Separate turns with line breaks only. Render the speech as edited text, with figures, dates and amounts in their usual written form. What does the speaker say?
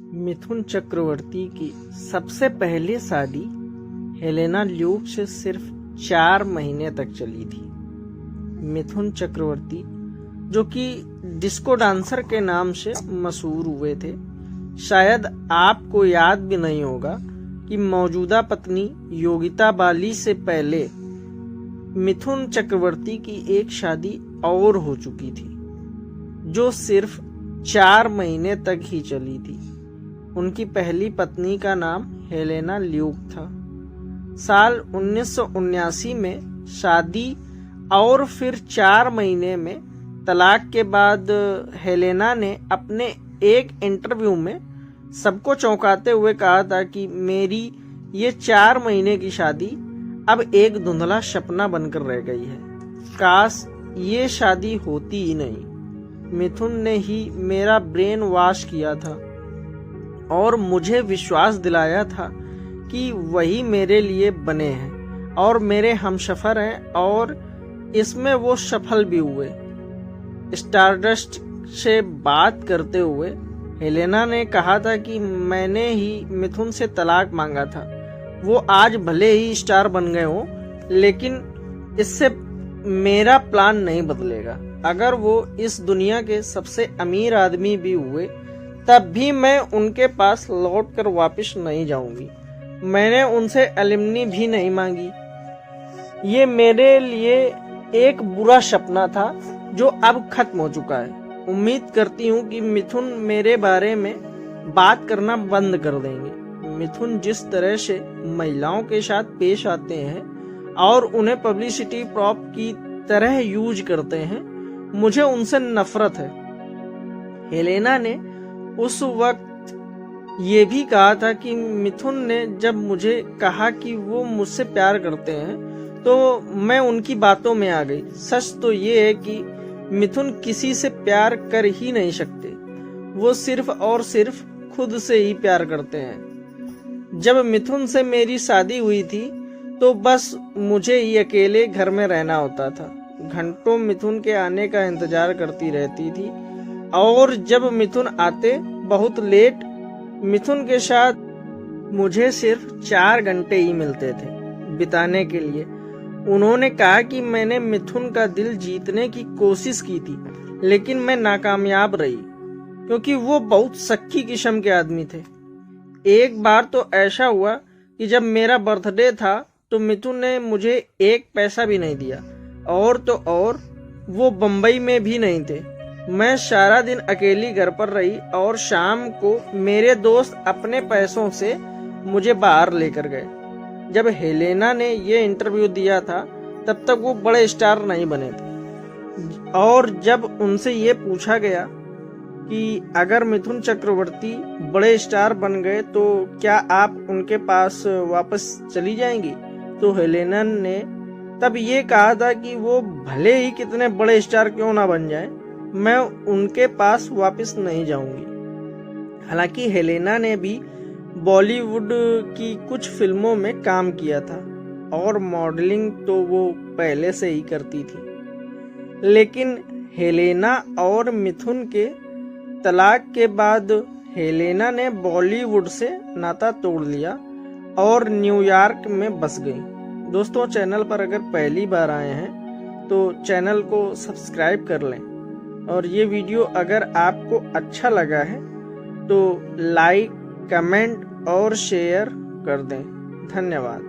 मिथुन चक्रवर्ती की सबसे पहली शादी हेलेना ल्यूक से सिर्फ 4 महीने तक चली थी। मिथुन चक्रवर्ती, जो कि डिस्को डांसर के नाम से मशहूर हुए थे, शायद आपको याद भी नहीं होगा कि मौजूदा पत्नी योगिता बाली से पहले मिथुन चक्रवर्ती की एक शादी और हो चुकी थी, जो सिर्फ 4 महीने तक ही चली थी। उनकी पहली पत्नी का नाम हेलेना ल्यूक था। साल 1979 में शादी और फिर 4 महीने में तलाक के बाद हेलेना ने अपने एक इंटरव्यू में सबको चौंकाते हुए कहा था कि मेरी ये 4 महीने की शादी अब एक धुंधला सपना बनकर रह गई है। काश ये शादी होती ही नहीं। मिथुन ने ही मेरा ब्रेन वॉश किया था और मुझे विश्वास दिलाया था कि वही मेरे लिए बने हैं और मेरे हमसफर हैं, और इसमें वो सफल भी हुए। स्टारडस्ट से बात करते हुए हेलेना ने कहा था कि मैंने ही मिथुन से तलाक मांगा था। वो आज भले ही स्टार बन गए हो, लेकिन इससे मेरा प्लान नहीं बदलेगा। अगर वो इस दुनिया के सबसे अमीर आदमी भी हुए तब भी मैं उनके पास लौटकर वापस नहीं जाऊंगी। मैंने उनसे एलिमनी भी नहीं मांगी। ये मेरे लिए एक बुरा सपना था जो अब खत्म हो चुका है। उम्मीद करती हूँ कि मिथुन मेरे बारे में बात करना बंद कर देंगे। मिथुन जिस तरह से महिलाओं के साथ पेश आते हैं और उन्हें पब्लिसिटी प्रॉप की तरह यूज करते हैं, मुझे उनसे नफरत है। हेलेना ने उस वक्त ये भी कहा था कि मिथुन ने जब मुझे कहा कि वो मुझसे प्यार करते हैं तो मैं उनकी बातों में आ गई। सच तो ये है कि मिथुन किसी से प्यार कर ही नहीं सकते। वो सिर्फ और सिर्फ खुद से ही प्यार करते हैं। जब मिथुन से मेरी शादी हुई थी तो बस मुझे ही अकेले घर में रहना होता था। घंटों मिथुन के आने का इंतजार करती रहती थी, और जब मिथुन आते बहुत लेट। मिथुन के साथ मुझे सिर्फ 4 घंटे ही मिलते थे बिताने के लिए। उन्होंने कहा कि मैंने मिथुन का दिल जीतने की कोशिश की थी, लेकिन मैं नाकामयाब रही क्योंकि वो बहुत शक्की किस्म के आदमी थे। एक बार तो ऐसा हुआ कि जब मेरा बर्थडे था तो मिथुन ने मुझे 1 पैसा भी नहीं दिया, और तो और वो बम्बई में भी नहीं थे। मैं सारा दिन अकेली घर पर रही और शाम को मेरे दोस्त अपने पैसों से मुझे बाहर लेकर गए। जब हेलेना ने ये इंटरव्यू दिया था तब तक वो बड़े स्टार नहीं बने थे, और जब उनसे ये पूछा गया कि अगर मिथुन चक्रवर्ती बड़े स्टार बन गए तो क्या आप उनके पास वापस चली जाएंगी, तो हेलेना ने तब ये कहा था कि वो भले ही कितने बड़े स्टार क्यों ना बन जाएं, मैं उनके पास वापस नहीं जाऊंगी। हालांकि हेलेना ने भी बॉलीवुड की कुछ फिल्मों में काम किया था और मॉडलिंग तो वो पहले से ही करती थी, लेकिन हेलेना और मिथुन के तलाक के बाद हेलेना ने बॉलीवुड से नाता तोड़ लिया और न्यूयॉर्क में बस गई। दोस्तों, चैनल पर अगर पहली बार आए हैं तो चैनल को सब्सक्राइब कर लें, और ये वीडियो अगर आपको अच्छा लगा है तो लाइक, कमेंट और शेयर कर दें। धन्यवाद।